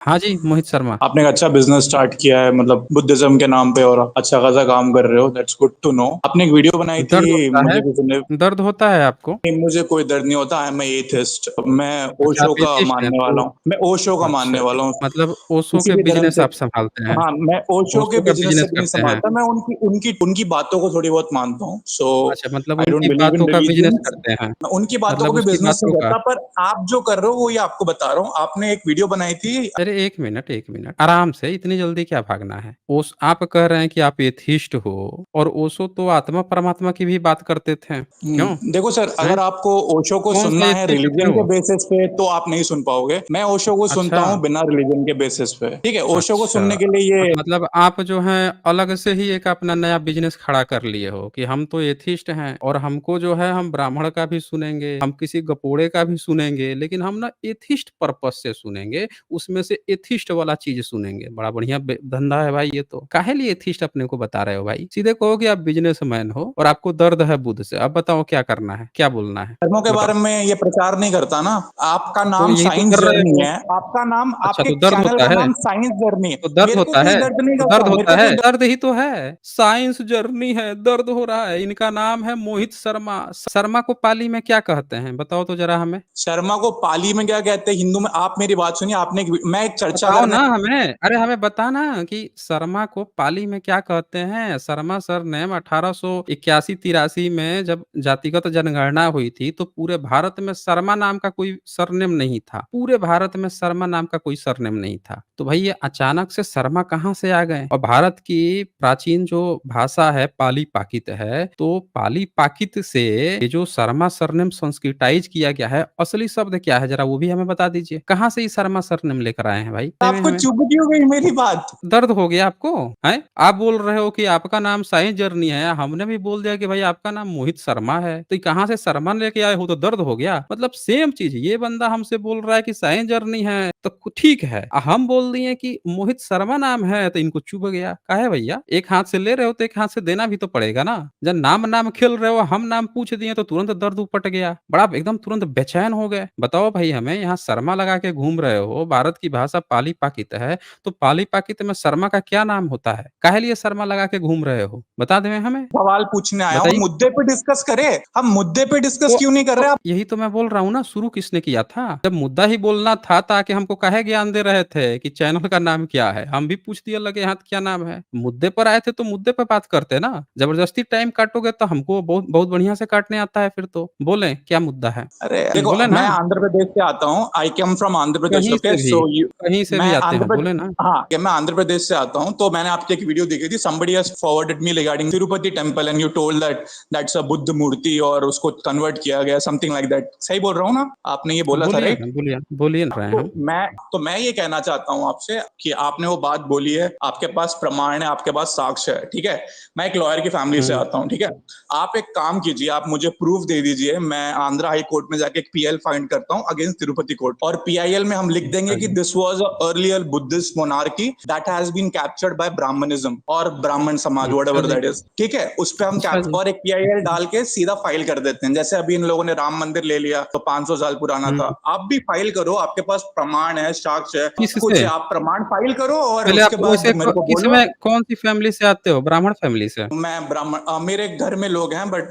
हाँ जी, मोहित शर्मा। आपने एक अच्छा बिजनेस स्टार्ट किया है, मतलब बुद्धिज्म के नाम पे, और अच्छा खासा काम कर रहे हो। That's good to know. आपने एक वीडियो बनाई थी, दर्द होता है? मुझे किसी ने। दर्द होता है आपको? नहीं, मुझे कोई दर्द नहीं होता। I am atheist. मैं अच्छा, ओशो आप का एथिस्ट हैं मानने वाला तो हूँ। मैं ओशो का अच्छा, मानने वाला हूँ। मतलब ओशो किसी के भी धर्म बिज़नेस से। आप सँभालते हैं। हाँ, मैं ओशो के ओशो का बिजनेस से बिज़नेस भी नहीं करते हैं। संभालता। मैं उनकी उनकी उनकी बातों को थोड़ी बहुत मानता हूँ। सो अच्छा, मतलब आई डोंट उनकी बिलीव इन बातों का बिज़नेस रिलीजन। करते हैं। मैं उनकी बातों को मतलब भी उसकी बिजनेस नहीं बातों का करता, पर आप जो कर रहे हो वो ये आपको बता रहा हूँ। आपने एक वीडियो बनाई थी। अरे 1 मिनट, 1 मिनट, आराम से, इतनी जल्दी क्या भागना है? आप कह रहे हैं कि आप एथिस्ट हो और ओशो तो आत्मा परमात्मा की भी बात करते थे। क्यों? देखो सर, अगर हैं? आपको ओशो को कौन-सा सुनना है एथिस्ट थे रिलीजन के वो? बेसिस पे, तो आप नहीं सुन पाओगे। मैं ओशो को सुनता अच्छा। हूँ बिना रिलीजन के बेसिस पे। ठीक है, ओशो को अच्छा, सुनने के लिए ये। मतलब आप जो हैं अलग से ही एक अपना नया बिज़नेस खड़ा कर लिए हो कि हम तो एथिस्ट हैं और हमको जो है हम ब्राह्मण का भी सुनेंगे, हम किसी गपोड़े का भी सुनेंगे, लेकिन हम ना एथिस्ट पर्पज़ से सुनेंगे, उसमें से एथिस्ट वाला चीज़ सुनेंगे। बड़ा बढ़िया धंधा है भाई ये तो। काहे लिए एथिस्ट अपने को बता रहे हो भाई? सीधे कहो कि आप बिज़नेसमैन हो और आपको दर्द है बुद्ध से। अब बताओ क्या करना है? क्या बोलना है? धर्मों के बारे बताओ। में ये प्रचार नहीं करता ना। आपका तो नाम यही तो साइंस कर रहे जर्नी हो। है। आपका नाम, अच्छा आपके तो दर्द चैनल होता का है? नाम साइंस जर्नी है। तो दर्द मेरे को होता कोई है? दर्द नहीं तो दर्द करता। मेरे होता को है? कोई दर्द ही तो है। साइंस जर्नी है, दर्द हो रहा है। इनका नाम है मोहित शर्मा। शर्मा को पाली में क्या कहते हैं? बताओ तो ज़रा हमें। शर्मा को पाली में क्या कहते हैं, हिंदू में? आप मेरी बात सुनिए। आपने मैं एक चर्चा बताओ करने। ना हमें। अरे हमें बता ना कि शर्मा को पाली में क्या कहते हैं? शर्मा सरनेम 1881-83 में जब जातिगत जनगणना हुई थी, तो पूरे भारत में शर्मा नाम का कोई सरनेम नहीं था। पूरे भारत में शर्मा नाम का कोई सरनेम नहीं था। तो भाई ये अचानक से शर्मा कहाँ से आ गए? और भारत की प्राचीन जो भाषा है पाली-पाकित है, तो पाली-पाकित से ये जो शर्मा सरनेम संस्कृताइज़ किया गया है, असली शब्द क्या है? ज़रा वो भी हमें बता दीजिए। कहाँ से ये शर्मा सरनेम लेकर आए हैं भाई? में आपको हमें। चुभ क्यों गई मेरी बात? दर्द हो गया आपको? हैं? आप बोल रहे हो कि आपका नाम साइंस जर्नी है, हमने भी बोल दिया कि भाई आपका नाम मोहित शर्मा है, तो ये कहाँ से शर्मा लेके आए हो तो दर्द हो गया? मतलब सेम चीज़, ये बंदा हमसे बोल रहा है कि साइंस जर्नी है, तो ठीक है। हम बोल दिए कि मोहित शर्मा नाम है, तो इनको चुभ गया। काहे भैया? एक हाथ से ले रहे हो तो एक हाथ से देना भी तो पड़ेगा ना। जब नाम-नाम खेल रहे हो, हम नाम पूछ दिए तो तुरंत दर्द उपट गया। बड़ा एकदम तुरंत बेचैन हो गए। बताओ भाई हमें, यहाँ शर्मा लगा के घूम रहे हो, भारत की भाषा पाली-पाकित है, तो पाली-पाकित में शर्मा का क्या नाम होता है? काहे लिए शर्मा लगा के घूम रहे हो? बता दें हमें? सवाल पूछने आया हूँ, बताइए। मुद्दे पे डिस्कस करें। हम मुद्दे पे डिस्कस तो क्यों नहीं कर रहे? आप यही तो मैं बोल रहा हूँ ना, शुरू किसने किया था? जब मुद्दा ही बोलना था तो आके हमको काहे ज्ञान दे रहे थे कि चैनल का नाम क्या है? हम भी पूछ दिए लगे हाथ क्या नाम है? मुद्दे पर आए थे तो मुद्दे पे बात करते ना। जबरदस्ती टाइम काटोगे तो हमको बहुत बहुत बढ़िया से काटने आता है फिर तो। बोलें क्या मुद्दा है? अरे देखो, बोले मैं ना, आंध्र प्रदेश से आता हूँ। आई कम फ्रॉम आंध्र प्रदेश। कहीं ओके, से भी, सो यू। कहीं से मैं भी आते आंध्र हैं, प्रदेश। बोले ना। हाँ, कि मैं आंध्र प्रदेश से आता हूँ। तो मैंने आपकी एक वीडियो देखी थी। somebody has forwarded me regarding Tirupati temple and you told that that's a Buddha मूर्ति और उसको कन्वर्ट किया गया, समथिंग लाइक दैट। सही बोल रहा हूँ ना? आपने ये बोला था, बोलिए राइट? ना, बोलिए, बोलिए ना रहे तो हम। मैं तो मैं ये कहना चाहता हूं आपसे कि आपने वो बात बोली है, आपके पास प्रमाण है, आपके पास साक्ष्य है। ठीक है। मैं एक लॉयर की फैमिली से हुँ, आता हूं। ठीक है। आप एक काम कीजिए, आप मुझे प्रूफ दे दीजिए। मैं आंध्र हाई कोर्ट में जाके एक पीएल फाइंड करता हूं अगेंस्ट तिरुपति कोर्ट, और पीआईएल में हम लिख देंगे अच्छा कि जी। This was a earlier Buddhist monarchy that has been captured by Brahminism और ब्राह्मण समाज, वट अच्छा एवर जी, दैट इज। ठीक है। उस पर हम अच्छा कैप्चर जी। और एक पीआईएल डाल के सीधा फाइल कर देते हैं। जैसे अभी इन लोगों ने राम मंदिर ले लिया तो 500 साल पुराना था। हुँ, आप भी फाइल करो, आपके पास प्रमाण है, साक्ष्य है, सब कुछ किससे? है। आप प्रमाण फाइल करो और पहले आप उसके बाद वैसे मेरे को बोलो। किसमें कौन-सी फैमिली से आते हो? ब्राह्मण फैमिली से? मैं ब्राह्मण, मेरे घर में लोग हैं, बट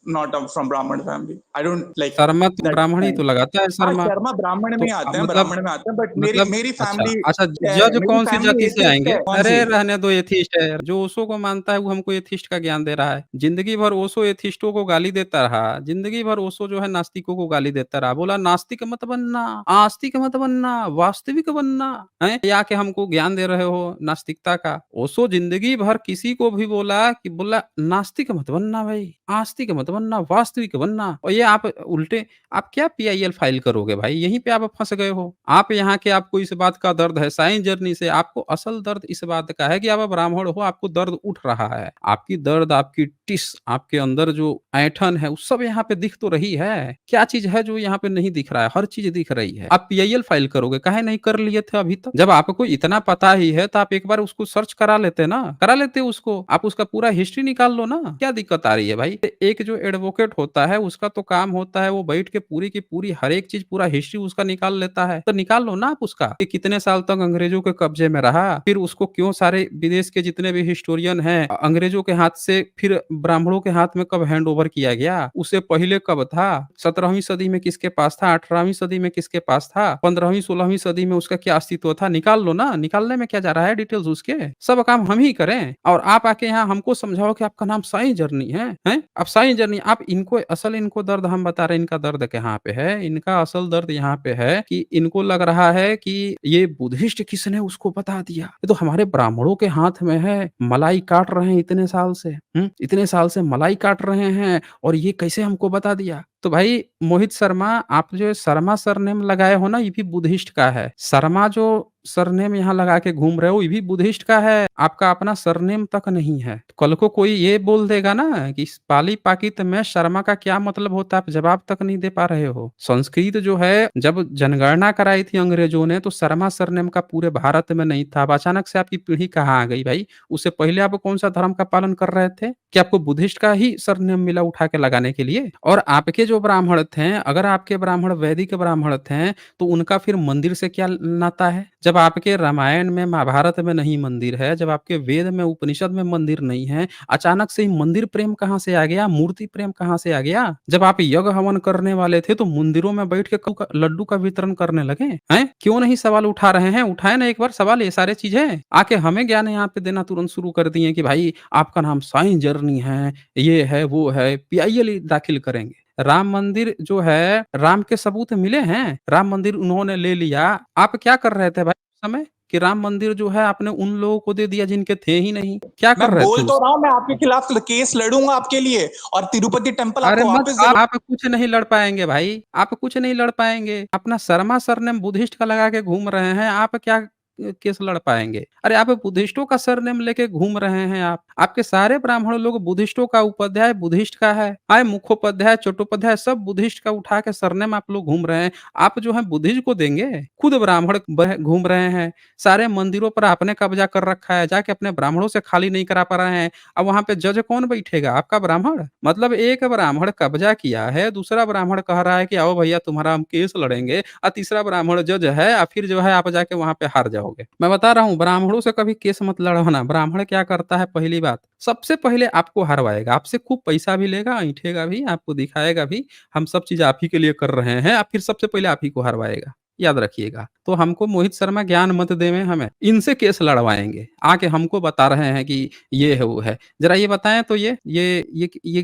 नॉट फ्रॉम ब्राह्मण family. I don't like Sharma तो दैट ब्राह्मण ही तो काइंड। लगाता है हाँ, शर्मा। शर्मा ब्राह्मण में तो ही आते हैं, मतलब ब्राह्मण में आते हैं, बट मेरी मतलब मेरी अच्छा, फैमिली अच्छा, जज मेरी कौन-सी फैमिली जाति से एथिस्ट आएँगे? है। कौन अरे सी? रहने दो एथिस्ट है, जो ओशो को मानता है वो हमको एथिस्ट का ज्ञान दे रहा है। ज़िंदगी भर ओशो एथिस्टों को गाली देता रहा, ज़िंदगी भर ओशो जो है नास्तिकों को गाली देता रहा। बोला नास्तिक मत बनना, आस्तिक मत बनना, वास्तविक बनना, हैं? ये आके हमको ज्ञान दे रहे हो नास्तिकता का। ओशो ज़िंदगी भर किसी को भी बोला नास्तिक मत बनना भाई, आस्तिक मत बनना, वास्तविक बनना, और ये आप उल्टे आप क्या पीआईएल फाइल करोगे भाई? यहीं पे आप फँस गए हो। आप यहाँ के आपको इस बात का दर्द है साइंस जर्नी से, आपको असल दर्द इस बात का है कि आप ब्राह्मण हो, आपको दर्द उठ रहा है। आपकी दर्द, आपकी टिस, आपके अंदर जो ऐंठन है, वो सब यहाँ पे दिख तो रही है। क्या चीज़ है जो यहाँ पे नहीं दिख रहा है? हर चीज़ दिख रही है। आप पीआईएल फाइल करोगे, काहे नहीं कर लिए थे अभी तक? तो? जब आपको इतना पता ही है तो आप एक बार उसको सर्च करा लेते ना, करा लेते उसको, आप उसका पूरा हिस्ट्री निकाल लो ना, क्या दिक्कत आ रही है भाई? एक जो एडवोकेट होता है उसका तो काम होता है वो बैठ के पूरी की पूरी हर एक चीज़ पूरा हिस्ट्री उसका निकाल लेता है, तो निकाल लो ना आप उसका, कि कितने साल तक अंग्रेजों के कब्जे में रहा, फिर उसको क्यों सारे विदेश के जितने भी हिस्टोरियन हैं अंग्रेजों के हाथ से फिर ब्राह्मणों के हाथ में कब हैंड ओवर किया गया, उससे पहले कब था, 17वीं सदी में किसके पास था, 18वीं सदी में किसके पास था, 15वीं 16वीं सदी में उसका क्या अस्तित्व था, निकाल लो ना, निकालने में क्या जा रहा है डिटेल्स उसके, सब काम हम ही करें और आप आके यहाँ हमको समझाओ कि आपका नाम साईं जर्नी है, हैं? आप साईं जर्नी आप इनको दर्द हम बता रहे हैं, इनका दर्द कहाँ पे है, इनका असल दर्द यहाँ पे है कि इनको लग रहा है कि ये बुद्धिस्ट किसने उसको बता दिया, ये तो हमारे ब्राह्मणों के हाथ में है, मलाई काट रहे हैं इतने साल से, इतने साल से मलाई काट रहे हैं और ये कैसे हमको बता दिया? तो भाई मोहित शर्मा आप जो शर्मा सरनेम लगाए हो ना ये भी बुद्धिस्ट का है। शर्मा जो सरनेम यहाँ लगा के घूम रहे हो ये भी बुद्धिस्ट का है। आपका अपना सरनेम तक नहीं है। कल को कोई ये बोल देगा ना कि पाली पाकित में शर्मा का क्या मतलब होता है, आप जवाब तक नहीं दे पा रहे हो। संस्कृत जो है जब जनगणना कराई थी अंग्रेजों ने तो शर्मा सरनेम का पूरे भारत में नहीं था। अब अचानक से आपकी पीढ़ी कहाँ आ गई भाई? उससे पहले आप कौन सा धर्म का पालन कर रहे थे? कि आपको बुद्धिस्ट का ही सरनेम मिला उठा के लगाने के लिए? और आपके जो ब्राह्मण थे, अगर आपके ब्राह्मण वैदिक ब्राह्मण थे, तो उनका फिर मंदिर से क्या नाता है? जब आपके रामायण में, महाभारत में नहीं मंदिर है, जब आपके वेद में, उपनिषद में मंदिर नहीं है, अचानक से ही मंदिर प्रेम कहाँ से आ गया? मूर्ति प्रेम कहाँ से आ गया? जब आप यज्ञ हवन करने वाले थे, तो मंदिरों में बैठ के लड्डू का वितरण करने लगे, हैं? क्यों नहीं सवाल उठा रहे हैं? उठाए ना एक बार सवाल ये सारे चीजें। आके हमें ज्ञान यहाँ पे देना तुरंत शुरू कर दिए कि भाई आपका नाम साईं जर्नी है, ये है, वो है, पीआईएल दाखिल करेंगे। राम मंदिर जो है, राम के सबूत मिले हैं, राम मंदिर उन्होंने ले लिया। आप क्या कर रहे थे भाई उस समय? कि राम मंदिर जो है आपने उन लोगों को दे दिया जिनके थे ही नहीं। क्या मैं कर रहे थे बोल तो उस रहा हूँ मैं आपके खिलाफ केस लड़ूंगा आपके लिए और तिरुपति टेम्पल अरे आपको मत वापस दिला। आप कुछ नहीं लड़ पाएँगे भाई, आप कुछ नहीं लड़ पाएँगे। अपना शर्मा सरनेम बुद्धिस्ट का लगा के घूम रहे हैं, आप क्या केस लड़ पाएँगे? अरे आप बुद्धिस्टों का सरनेम लेके घूम रहे हैं आप। आपके सारे ब्राह्मण लोग बुद्धिस्टों का, उपाध्याय बुद्धिस्ट का है, मुखोपाध्याय, चट्टोपाध्याय सब बुद्धिस्ट का उठा के सरनेम आप लोग घूम रहे हैं। आप जो है बुद्धिस्ट को देंगे? खुद ब्राह्मण घूम रहे हैं, सारे मंदिरों पर आपने कब्जा कर रखा है, जाके अपने ब्राह्मणों से खाली नहीं करा पा रहे हैं। अब वहाँ पे जज कौन बैठेगा? आपका ब्राह्मण? मतलब एक ब्राह्मण कब्जा किया है, दूसरा ब्राह्मण कह रहा है कि आओ भैया तुम्हारा हम केस लड़ेंगे और तीसरा ब्राह्मण जज है और फिर जो है आप जाके वहाँ पे हार जाओगे। मैं बता रहा हूँ ब्राह्मणों से कभी केस मत लड़वाना। ब्राह्मण क्या करता है पहली बात, सबसे पहले आपको हरवाएगा, आपसे खूब पैसा भी लेगा, ऐंठेगा भी, आपको दिखाएगा भी, हम सब चीज़ आप ही के लिए कर रहे हैं और फिर सबसे पहले आप ही को हरवाएगा। याद रखिएगा। तो हमको मोहित शर्मा ज्ञान मत देवें हमें, इनसे केस लड़वाएँगे। आके हमको बता रहे हैं कि ये है, वो है। ज़रा ये बताएँ तो ये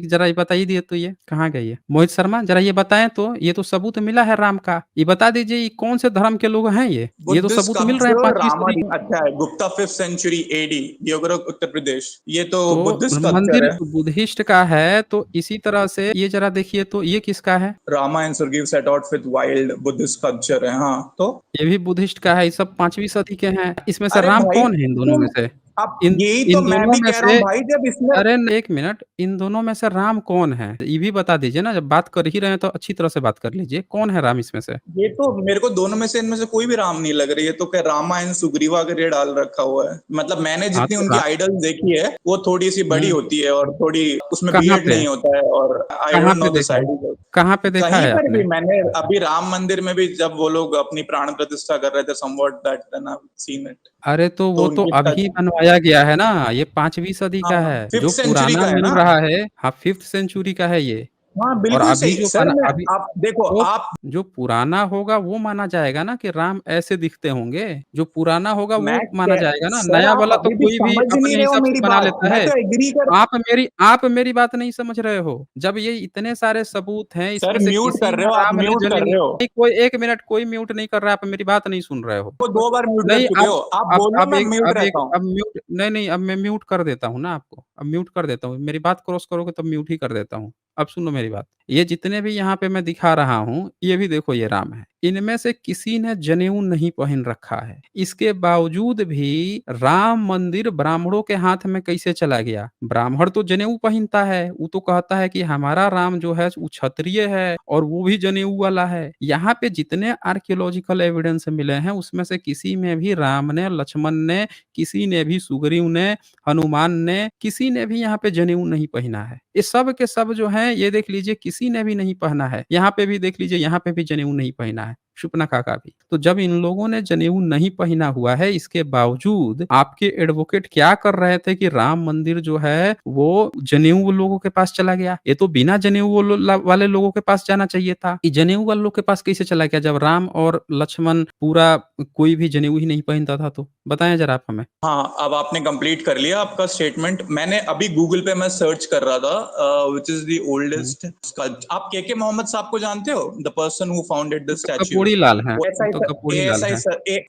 ज़रा ये बताइए दिए तो ये कहाँ गए ये? मोहित शर्मा ज़रा ये बताएँ तो, ये तो सबूत मिला है राम का। ये बता दीजिए ये कौन से धर्म के लोग हैं ये? ये तो बुद्धिस्ट सबूत मिल रहे हैं स्कल्पचर 5वीं सदी रामायण अच्छा है, Gupta 5th century AD, Deoghar Uttar Pradesh. ये तो तो बुद्धिस्ट स्कल्पचर मंदिर है। बुद्धिस्ट का है, तो इसी तरह से ये ज़रा देखिए तो ये किसका है? Rama and Sugriva set out with wild Buddhist sculpture है। हाँ तो ये भी बुद्धिस्ट का है, ये सब 5वीं सदी के हैं। इसमें से अरे राम भाई कौन है इन दोनों तुम में से? अब इन यही तो इन मैं दोनों भी में कह रहा हूँ से भाई जब इसमें अरे न 1 मिनट, इन दोनों में से राम कौन है? ये भी बता दीजिए ना, जब बात कर ही रहे हैं तो अच्छी तरह से बात कर लीजिए, कौन है राम इसमें से? ये तो मेरे को दोनों में से इनमें से कोई भी राम नहीं लग रही है, तो क्या रामा एंड सुग्रीवा करके डाल रखा हुआ है। मतलब मैंने हाँ, जितनी तो उनकी रा आइडल देखी है वो थोड़ी सी बड़ी हुँ, होती है और थोड़ी उसमें कहाँ बियर्ड पे? नहीं होता है और आई कहाँ डोंट पे नो द देखा है? साइड। कहाँ पे देखा कहीं है पर भी आपने? मैंने अभी राम मंदिर में भी जब वो लोग अपनी प्राण प्रतिष्ठा कर रहे थे somewhat that then I seen it. अरे तो तो वो तो उनकी अभी टच बनवाया गया है ना, ये 5वीं सदी हाँ का है। 5th जो सेंचुरी पुराना का है मिल ना। रहा है हाँ, 5th सेंचुरी का है ये। हाँ और बिल्कुल अभी सही जो सर। बना मैं अभी आप देखो तो आप जो पुराना होगा वो माना जाएगा ना कि राम ऐसे दिखते होंगे, जो पुराना होगा वो माना जाएगा ना, सर नया आप वाला तो अभी भी कोई भी समझ नहीं अपने रहे हो हिसाब से मेरी बना बात। लेता मैं है। तो एग्री कर। आप मेरी बात नहीं समझ रहे हो। जब ये इतने सारे सबूत हैं, सर इसमें से म्यूट किसी कर में रहे हो आप, राम ने म्यूट जन्म कर नहीं रहे हो। नहीं, कोई 1 मिनट कोई म्यूट नहीं कर रहा है, आप मेरी बात नहीं सुन रहे हो। वो 2 बार म्यूट कर नहीं चुके अब हो आप, अब बोलो अब मैं एक म्यूट अब एक रहता हूँ। अब म्यूट नहीं, नहीं अब मैं म्यूट कर देता हूँ ना आपको, अब म्यूट कर देता हूँ। मेरी बात क्रॉस करोगे तब म्यूट ही कर देता हूँ। अब सुनो मेरी बात। ये जितने भी यहाँ पे मैं दिखा रहा हूँ, ये भी देखो ये राम है। इनमें से किसी ने जनेऊ नहीं पहन रखा है। इसके बावजूद भी राम मंदिर ब्राह्मणों के हाथ में कैसे चला गया? ब्राह्मण तो जनेऊ पहनता है, वो तो कहता है कि हमारा राम जो है वो क्षत्रिय है और वो भी जनेऊ वाला है। यहाँ पे जितने आर्कियोलॉजिकल एविडेंस मिले हैं उसमें से किसी में भी राम ने, लक्ष्मण ने, किसी ने भी सुग्रीव ने, हनुमान ने, किसी ने भी यहाँ पे जनेऊ नहीं पहना है। ये सब के सब जो हैं ये देख लीजिए किसी ने भी नहीं पहना है। यहाँ पे भी देख लीजिए, यहाँ पे भी जनेऊ नहीं पहना है, शूर्पणखा का भी। तो जब इन लोगों ने जनेऊ नहीं पहना हुआ है, इसके बावजूद आपके एडवोकेट क्या कर रहे थे कि राम मंदिर जो है वो जनेऊ लोगों के पास चला गया। ये तो बिना जनेऊ वाले लोगों के पास जाना चाहिए था। ये जनेऊ वाले लोग के पास कैसे चला गया जब राम और लक्ष्मण पूरा कोई भी जनेऊ ही नहीं पहनता था? तो बताएं जरा आप हमें। हाँ, अब आपने कंप्लीट कर लिया आपका स्टेटमेंट। मैंने अभी गूगल पे मैं सर्च कर रहा था which is the oldest sculpture. आप के मोहम्मद साहब को जानते हो? The person who founded the statue. Kapoori Lal है, वो वो तो कपूरी लाल है।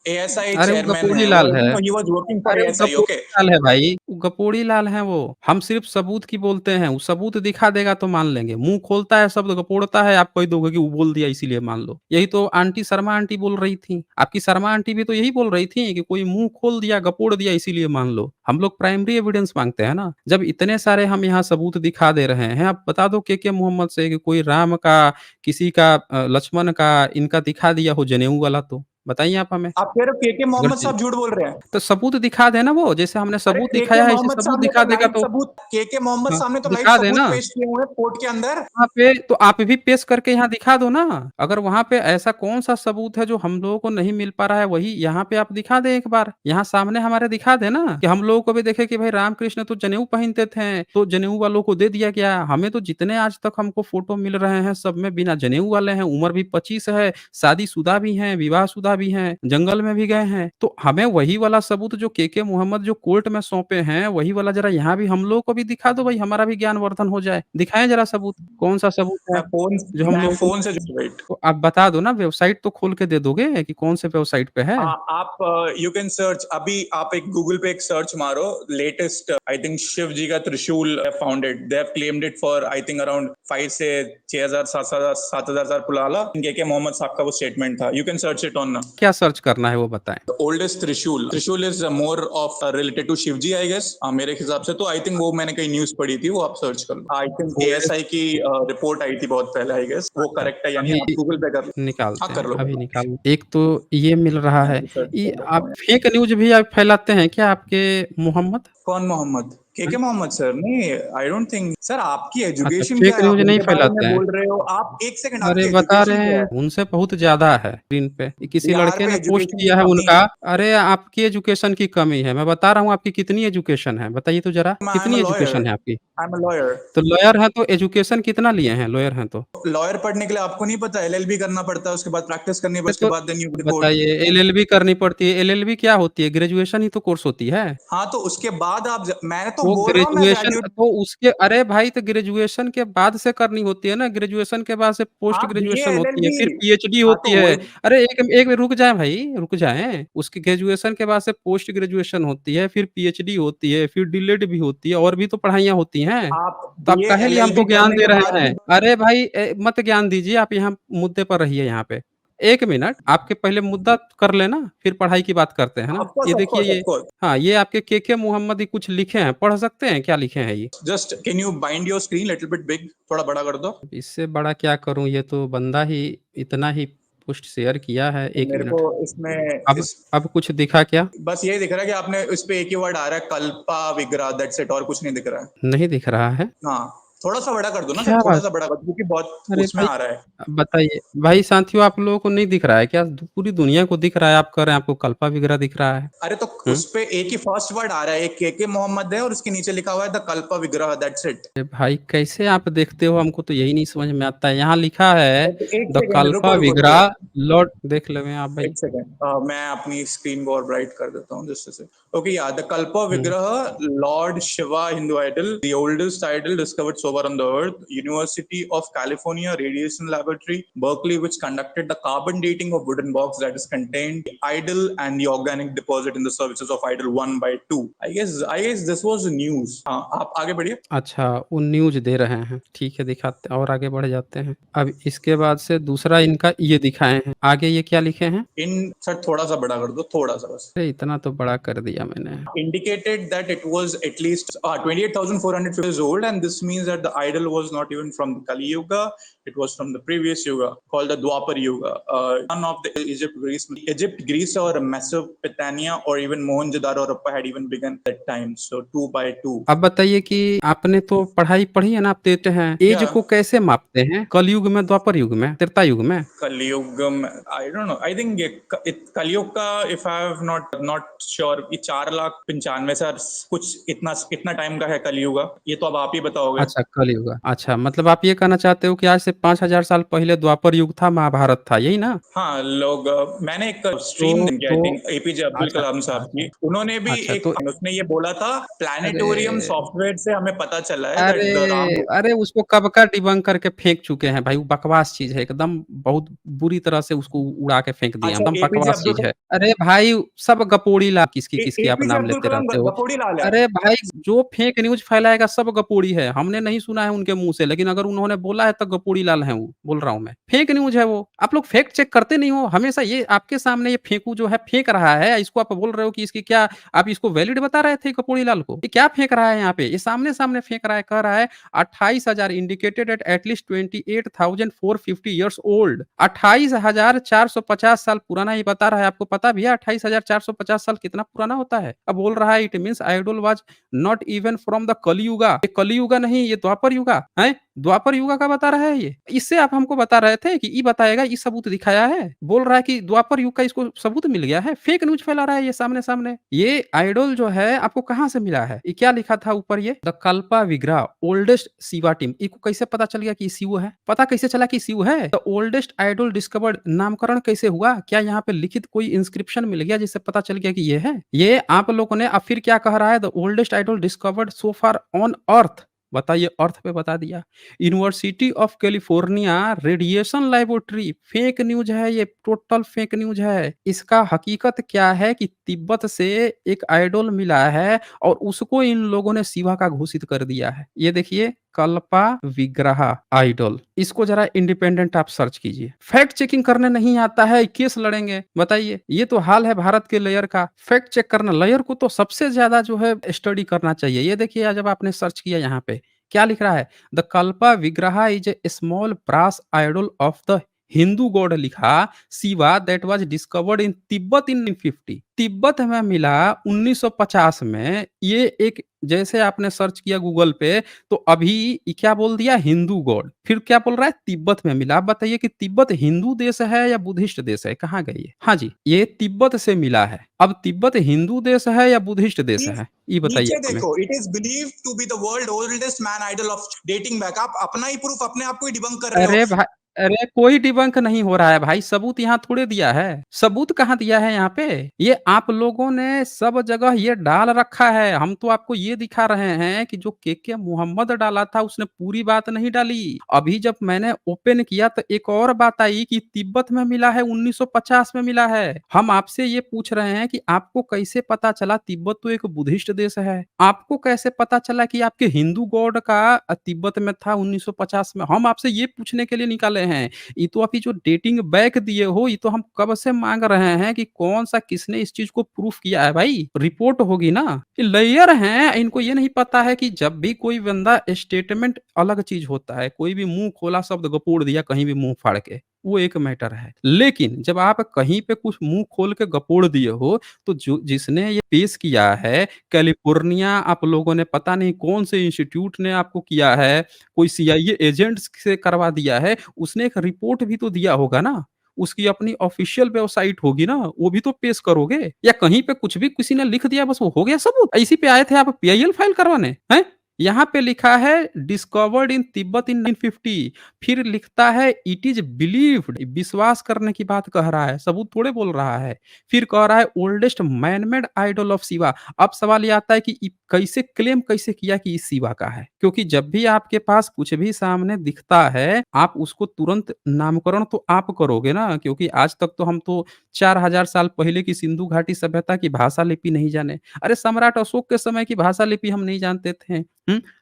ASI अरे वो चेयरमैन गपोड़ी है लाल है। वो। ही वाज वर्किंग फॉर अरे वो ASI। गपोड़ी ओके, लाल है भाई, वो गपोड़ी लाल हैं वो। हम सिर्फ सबूत की बोलते हैं, वो सबूत दिखा देगा तो मान लेंगे। मुँह खोलता है, शब्द गपोड़ता है, आप कह दोगे कि वो बोल दिया इसीलिए मान लो। यही तो आंटी शर्मा आंटी बोल रही थी। आपकी शर्मा आंटी भी तो यही बोल रही थी कि कोई मुँह खोल दिया, गपोड़ दिया इसीलिए मान लो। हम लोग प्राइमरी एविडेंस माँगते हैं ना। जब इतने सारे हम यहाँ सबूत दिखा दे रहे हैं, आप बता दो के मोहम्मद से कि कोई राम का, किसी का लक्ष्मण का, इनका दिखा दिया हो जनेऊ वाला तो। बताइए आप हमें। आप कह रहे हो के अगर मोहम्मद साहब झूठ बोल रहे हैं? तो सबूत दिखा देना वो, जैसे हमने अरे सबूत के दिखाया है ऐसे मोहम्मद सबूत साहब ने दिखा तो देगा लाइव तो सबूत, के मोहम्मद हाँ, साहब ने तो लाइव दिखा सबूत देना। पेश किए हुए हैं कोर्ट के अंदर। वहाँ पे तो आप भी पेश करके यहाँ दिखा दो ना। अगर वहाँ पे ऐसा कौन-सा सबूत है जो हम लोगों को नहीं मिल पा रहा है, वही यहाँ पे आप दिखा दें एक बार। यहाँ सामने हमारे दिखा दें ना कि हम लोगों को भी देखे कि भाई रामकृष्ण तो जनेऊ पहनते थे, तो जनेऊ वालों को दे दिया गया। हमें तो जितने आज तक हमको फ़ोटो मिल रहे हैं, सब में बिना जनेऊ वाले हैं, उम्र भी 25 है, शादीशुदा भी हैं, विवाहशुदा भी हैं, जंगल में भी गए हैं। तो हमें वही वाला सबूत जो के मोहम्मद जो कोर्ट में सौंपे हैं, वही वाला ज़रा यहाँ भी हम लोगों को भी दिखा दो भाई, हमारा भी ज्ञानवर्धन हो जाए। दिखाएँ ज़रा सबूत, कौन-सा सबूत है जो हम मैं लोगों को फोन से वेट। तो आप बता दो ना, वेबसाइट तो खोल के दे दोगे कि कौन से वेबसाइट पे है? आप यू कैन सर्च। अभी आप एक गूगल पे एक सर्च मारो, लेटेस्ट आई थिंक शिव जी का त्रिशूल founded, they have claimed it for I think around 5 से 6000 7000 साल पुराना। के मोहम्मद साहब का वो स्टेटमेंट था। You can search it on. क्या सर्च करना है वो बताएँ? Oldest trishul, trishul is more of related to Shiv ji I guess, मेरे हिसाब से। तो आई थिंक वो मैंने कहीं न्यूज पढ़ी थी, वो आप सर्च कर लो। आई थिंक ASI की रिपोर्ट आई थी बहुत पहले आई गेस, वो करेक्ट है या नहीं आप अभी गूगल पे कर लो। हाँ निकालते कर हैं, लो। अभी निकाल एक तो ये मिल रहा मैं है। भी सर्च ये कर लेता आप हूँ। फेक न्यूज़ भी आप फैलाते हैं क्या आपके मोहम्मद? कौन मोहम्मद? के मोहम्मद सर? नहीं, आई डोंट थिंक सर। आपकी अच्छा, एजुकेशन क्या फेक है? आप न्यूज़ नहीं उनके बारे में फैलाते हैं। बोल रहे हो। आप एक सेकंड, अरे आपकी बता रहे एजुकेशन क्या हैं, है? उनसे बहुत ज़्यादा है स्क्रीन पे। ये किसी यहाँ लड़के पे ने पोस्ट एजुकेशन की किया है कमी उनका। है। अरे आपकी एजुकेशन की कमी है। मैं बता रहा हूँ आपकी कितनी एजुकेशन है, बताइए तो ज़रा, आई एम कितनी अ लॉयर। एजुकेशन है आपकी? I am a lawyer. तो लॉयर हैं तो एजुकेशन कितना लिए हैं लॉयर हैं तो? लॉयर पढ़ने के लिए आपको नहीं पता, LLB करना पड़ता है, उसके बाद प्रैक्टिस करनी पड़ती है, अरे उसके तो बाद देन यू कोर्ट। बताइए, एलएलबी करनी पड़ती है। एलएलबी क्या होती है? ग्रेजुएशन ही तो कोर्स होती है। हाँ, तो उसके बाद आप मैंने तो वो बोल रहा हूँ मैं ग्रेजुएशन ग्रेजुएट। तो उसके अरे भाई तो ग्रेजुएशन के बाद से करनी होती है ना, ग्रेजुएशन के बाद से पोस्ट हाँ, BA ग्रेजुएशन होती है, LLB। फिर पीएचडी हाँ, होती तो है। वही। अरे एक रुक जाएँ भाई, रुक जाएँ। उसकी ग्रेजुएशन के बाद से पोस्ट ग्रेजुएशन होती है, फिर पीएचडी होती है, फिर डीलेड भी होती है और भी तो पढ़ाइयाँ होती हैं। आप तो आप BA काहे लिए हमको LLB ज्ञान करने दे के रहे बाद भी। हैं? अरे भाई मत ज्ञान दीजिए, आप यहाँ मुद्दे पर रहिए यहाँ पे। 1 मिनट, आपके पहले मुद्दा कर लेना, फिर पढ़ाई की बात करते हैं ना। ऑफ कोर्स, ये ऑफ देखिए कोर्स, ऑफ ये कोर्स। हाँ, ये आपके के मोहम्मद ही कुछ लिखे हैं, पढ़ सकते हैं? क्या लिखे हैं ये? Just can you bind your screen little bit big, थोड़ा बड़ा कर दो। इससे बड़ा क्या करूँ? ये तो बंदा ही इतना ही पोस्ट शेयर किया है। तो 1 मेरे को मिनट। इसमें अब इस अब कुछ दिखा क्या? बस यही दिख रहा है कि आपने उस पे एक ही वर्ड आ रहा है, कल्पा विग्रह, दैट्स इट, और कुछ नहीं दिख रहा है। नहीं दिख रहा है? हाँ, थोड़ा सा बड़ा कर दो ना सर, क्या थोड़ा बात सा बड़ा कर दो, क्योंकि बहुत अरे उसमें भाई आ रहा है। बताइए। भाई साथियों आप लोगों को नहीं दिख रहा है क्या? पूरी दुनिया को दिख रहा है, आप कह रहे हैं आपको कल्पा वगैरह दिख रहा है। अरे तो हुँ? उस पे एक ही फर्स्ट वर्ड आ रहा है, एक के मोहम्मद है और उसके नीचे लिखा हुआ है द कल्पा विग्रह, दैट्स इट। अरे भाई कैसे आप देखते हो? हमको तो यही नहीं समझ में आता है। यहाँ लिखा है एक द सेकंड, कल्पा रुको रुको रुको। विग्रह लॉर्ड देख लें आप भाई। एक सेकंड, मैं अपनी स्क्रीन को और ब्राइट कर देता हूँ जस्ट से। ओके, या द कल्प हुँ। Vigraha lord Shiva Hindu idol, the oldest idol discovered crossover on the Earth. University of California Radiation Laboratory, Berkeley, which conducted the carbon dating of wooden box that is contained idol and the organic deposit in the services of idol 1 by 2. I guess this was the news. हाँ, आप आगे बढ़िए. अच्छा, वो news दे रहे हैं। ठीक है, दिखाते और आगे बढ़ जाते हैं। अब इसके बाद से दूसरा इनका ये दिखाए हैं। आगे ये क्या लिखे हैं? इन सर थोड़ा सा बड़ा कर दो, थोड़ा सा बस. अरे! इतना तो बड़ा कर दिया मैंने। Indicated that it was at least 28,450 years old, and this means that the idol was not even from the Kali Yuga, it was from the previous Yuga called the Dwapar Yuga. None of the Egypt, Greece, or Mesopotamia, or even Mohenjo-daro or Harappa had even begun that time. So 2 by 2. अब बताइए कि आपने तो पढ़ाई पढ़ी है ना, आप देते हैं। Age Yeah. को कैसे मापते हैं? कलयुग में, द्वापर युग में, त्रेता युग में? कलयुग में, I don't know. I think कलयुग का, if I have not sure, ये 4,95,000 कुछ इतना टाइम का है कलयुग का। ये तो अब आप ही बताओगे। अच्छा, कलयुग। अच्छा, मतलब आप ये कहना चाहते हो कि आज से 5000 साल पहले द्वापर युग था, महाभारत था, यही ना? हाँ, मैंने एक स्ट्रीम तो देखी, आई थिंक एपीजे अब्दुल अच्छा, कलाम साहब की। उन्होंने भी अच्छा तो उसने ये बोला था, प्लानिटोरियम अरे! सॉफ्टवेयर से हमें पता चला है दैट द राम। अरे! अरे उसको कब का डिबंक करके फेंक चुके हैं भाई, वो बकवास चीज़ है एकदम, बहुत बुरी तरह से उसको उड़ा के फेंक दिए हैं, अच्छा, एकदम बकवास चीज़ है। अरे भाई सब गपोड़ी ला किसकी-किसकी आप एपीजे नाम अब्दुल लेते कलाम रहते हो। गपोड़ी लाल है। अरे भाई जो फेक न्यूज़ फैलाएगा सब गपोड़ी है, हमने नहीं सुना है उनके मुँह से, लेकिन अगर उन्होंने बोला है तो गपोड़ी लाल हैं वो, बोल रहा हूँ मैं। फेक न्यूज़ है वो, आप लोग फैक्ट चेक करते नहीं हो, हमेशा ये आपके सामने ये फेंकू जो है फेंक रहा है, इसको आप बोल रहे हो कि इसकी क्या आप इसको वैलिड बता रहे थे कपोड़ी लाल को? ये क्या फेंक रहा है यहाँ पे? ये सामने-सामने फेंक रहा है, कह रहा है 28,000 indicated at least 28,450 years old. 28,450 साल पुराना ये बता रहा है। आपको पता भी है 28,450 साल कितना पुराना होता है? अब बोल रहा है it means idol was not even from the Kaliyuga. ये कलियुगा नहीं, ये द्वापर युगा, हैं? द्वापर युगा का बता रहा है ये। इससे आप हमको बता रहे थे कि ये बताएगा, ये सबूत दिखाया है। बोल रहा है कि द्वापर युग का इसको सबूत मिल गया है। फेक न्यूज़ फैला रहा है ये सामने-सामने। ये आइडल जो है आपको कहाँ से मिला है? ये क्या लिखा था ऊपर ये? द कल्पा विग्रह ओल्डेस्ट शिवा टीम। इनको कैसे पता चल गया कि ये शिव है? पता कैसे चला कि शिव है? द ओल्डेस्ट आइडल डिस्कवर्ड नामकरण कैसे हुआ? क्या यहाँ पे लिखित कोई इंस्क्रिप्शन मिल गया जिससे पता चल गया कि ये है? ये आप लोगों ने अब फिर क्या कह रहा है? The oldest idol discovered so far on earth. बताइए अर्थ पे बता दिया। University of California radiation laboratory fake news है ये, टोटल फेक न्यूज़ है। इसका हकीकत क्या है कि तिब्बत से एक आइडल मिला है और उसको इन लोगों ने शिवा का घोषित कर दिया है। ये देखिए कल्पा विग्रह आइडल, इसको जरा इंडिपेंडेंट आप सर्च कीजिए। फैक्ट चेकिंग करने नहीं आता है, केस लड़ेंगे। बताइए, ये तो हाल है भारत के लॉयर का। फैक्ट चेक करना, लॉयर को तो सबसे ज्यादा जो है स्टडी करना चाहिए। ये देखिए जब आपने सर्च किया यहाँ पे क्या लिख रहा है, the Kalpa Vigraha is a small brass idol of the Hindu god लिखा Shiva that was discovered in Tibet in 1950। Tibet में मिला 1950 में। ये एक जैसे आपने सर्च किया गूगल पे तो अभी ये क्या बोल दिया, हिंदू गॉड, फिर क्या बोल रहा है तिब्बत में मिला। आप बताइए कि तिब्बत हिंदू देश है या बुद्धिस्ट देश है, कहाँ गई है? हाँ जी, ये तिब्बत से मिला है। अब तिब्बत हिंदू देश है या बुद्धिस्ट देश है, ये बताइए नीचे हमें। देखो, it is believed to be the world oldest man idol of dating back. आप अपना ही प्रूफ अपने आप को ही डिबंक कर रहे हो। अरे भाई, अरे कोई डिबंक नहीं हो रहा है भाई, सबूत यहाँ थोड़े दिया है। सबूत कहाँ दिया है यहाँ पे? ये आप लोगों ने सब जगह ये डाल रखा है। हम तो आपको ये दिखा रहे हैं कि जो के मोहम्मद डाला था उसने पूरी बात नहीं डाली। अभी जब मैंने ओपन किया तो एक और बात आई कि तिब्बत में मिला है, 1950 में मिला है। हम आपसे ये पूछ रहे हैं कि आपको कैसे पता चला तिब्बत तो एक बुद्धिस्ट देश है? आपको कैसे पता चला कि आपके हिंदू गॉड का तिब्बत में था 1950 में? हम आपसे ये पूछने के लिए निकाले हैं। ये तो अभी जो डेटिंग बैक दिए हो, ये तो हम कब से मांग रहे हैं कि कौन सा किसने इस चीज को प्रूफ किया है भाई? रिपोर्ट होगी ना। ये लेयर हैं, इनको ये नहीं पता है कि जब भी कोई बंदा स्टेटमेंट अलग चीज होता है, कोई भी मुंह खोला शब्द गपोड़ दिया कहीं भी मुंह फाड़ के, वो एक मैटर है। लेकिन जब आप कहीं पे कुछ मुंह खोल के गपोड़ दिए हो तो जो जिसने ये पेश किया है कैलिफोर्निया, आप लोगों ने पता नहीं कौन से इंस्टीट्यूट ने आपको किया है, कोई सीआईए एजेंट्स से करवा दिया है, उसने एक रिपोर्ट भी तो दिया होगा ना। उसकी अपनी ऑफिशियल वेबसाइट होगी ना, वो भी तो पेश करोगे। या कहीं पे कुछ भी किसी ने लिख दिया बस वो हो गया सबूत? इसी पे आए थे आप पीआईएल फाइल करवाने हैं? यहाँ पे लिखा है डिस्कवर्ड इन तिब्बत इन 1950, फिर लिखता है इट इज़ बिलीव्ड, विश्वास करने की बात कह रहा है, सबूत थोड़े बोल रहा है। फिर कह रहा है oldest man made idol of Shiva. अब सवाल ये आता है कि कैसे क्लेम कैसे किया कि इस शिवा का है? क्योंकि जब भी आपके पास कुछ भी सामने दिखता है, आप उसको तुरंत नामकरण तो आप करोगे ना, क्योंकि आज तक तो हम तो 4000 साल पहले की सिंधु घाटी सभ्यता की भाषा लिपि नहीं जाने। अरे सम्राट अशोक के समय की भाषा लिपि हम नहीं जानते थे।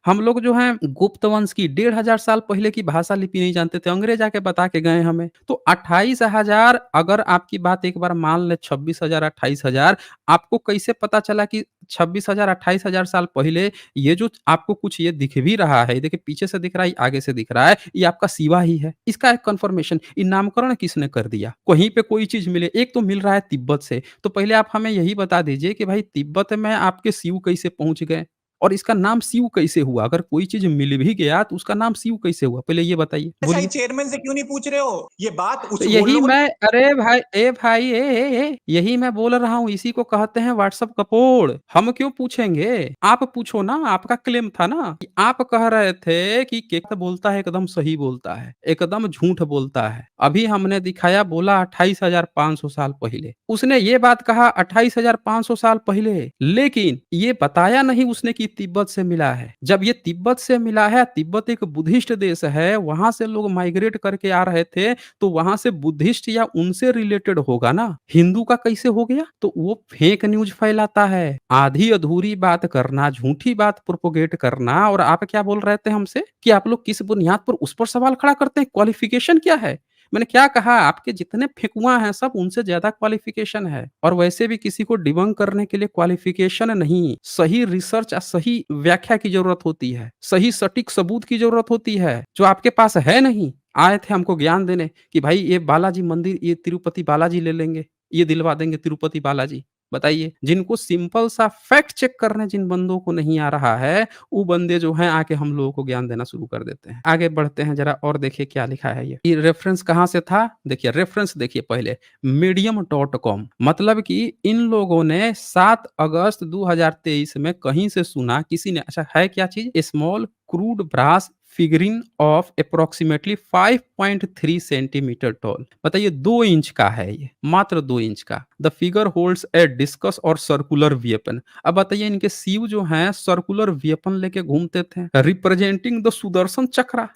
हम लोग जो हैं गुप्त वंश की 1500 साल पहले की भाषा लिपि नहीं जानते थे, अंग्रेज आके बता के गए हमें। तो 28,000 अगर आपकी बात एक बार मान लें 26,000 28,000, आपको कैसे पता चला कि 26,000 28,000 साल पहले ये जो आपको कुछ ये दिख भी रहा है, देखिए पीछे से दिख रहा है, आगे से दिख रहा है, ये आपका शिवा ही है। इसका एक कन्फर्मेशन, ये नामकरण किसने कर दिया? कहीं पे कोई चीज़ मिले, एक तो मिल रहा है तिब्बत से, तो पहले आप हमें यही बता दीजिए कि भाई तिब्बत में आपके शिव कैसे पहुँच गए? और इसका नाम शिव कैसे हुआ? अगर कोई चीज़ मिल भी गया तो उसका नाम शिव कैसे हुआ? पहले ये बताइए, एसआई बोलिए। चेयरमैन से क्यों नहीं पूछ रहे हो? ये बात तो उस वो यही लोगों मैं अरे भाई ए भाई यही मैं बोल रहा हूँ, इसी को कहते हैं व्हाट्सएप कपोड़। हम क्यों पूछेंगे? आप पूछो ना, आपका क्लेम था ना कि आप कह रहे थे कि केक बोलता है एकदम सही बोलता है, एकदम झूठ बोलता है। अभी हमने दिखाया, बोला 28,500 साल पहले। उसने ये बात कहा 28,500 साल पहले, लेकिन ये बताया नहीं उसने कि तिब्बत से मिला है। जब ये तिब्बत से मिला है, तिब्बत एक बुद्धिस्ट देश है, वहां से लोग माइग्रेट करके आ रहे थे, तो वहां से बुद्धिस्ट या उनसे रिलेटेड होगा ना, हिंदू का कैसे हो गया? तो वो फेक न्यूज फैलाता है, आधी अधूरी बात करना, झूठी बात प्रोपोगेट करना। और आप क्या बोल रहे थे हमसे कि आप लोग किस बुनियाद पर उस पर सवाल खड़ा करते हैं? क्वालिफिकेशन क्या है? मैंने क्या कहा? आपके जितने फेकुआ हैं सब उनसे ज्यादा क्वालिफिकेशन है। और वैसे भी किसी को डिबंक करने के लिए क्वालिफिकेशन नहीं, सही रिसर्च और सही व्याख्या की जरूरत होती है, सही सटीक सबूत की जरूरत होती है, जो आपके पास है नहीं। आए थे हमको ज्ञान देने कि भाई ये बालाजी मंदिर, ये तिरुपति बालाजी ले लेंगे, ये दिलवा देंगे तिरुपति बालाजी। बताइए, जिनको सिंपल सा फैक्ट चेक करने जिन बंदों को नहीं आ रहा है, वो बंदे जो हैं आके हम लोगों को ज्ञान देना शुरू कर देते हैं। आगे बढ़ते हैं जरा और देखिए क्या लिखा है ये रेफरेंस कहाँ से था? देखिए रेफरेंस देखिए पहले, medium.com, मतलब कि इन लोगों ने 7 अगस्त 2023 में कहीं से सुना, किसी ने, अच्छा है क्या चीज, small crude brass figurine of approximately 5.3 centimetre tall. बताइए 2 इंच का है ये, मात्र 2 इंच का। The figure holds A discuss और सर्कुलर वेपन। अब बताइए इनके शिव जो हैं सर्कुलर वेपन लेके घूमते थे, रिप्रेजेंटिंग द सुदर्शन चक्र।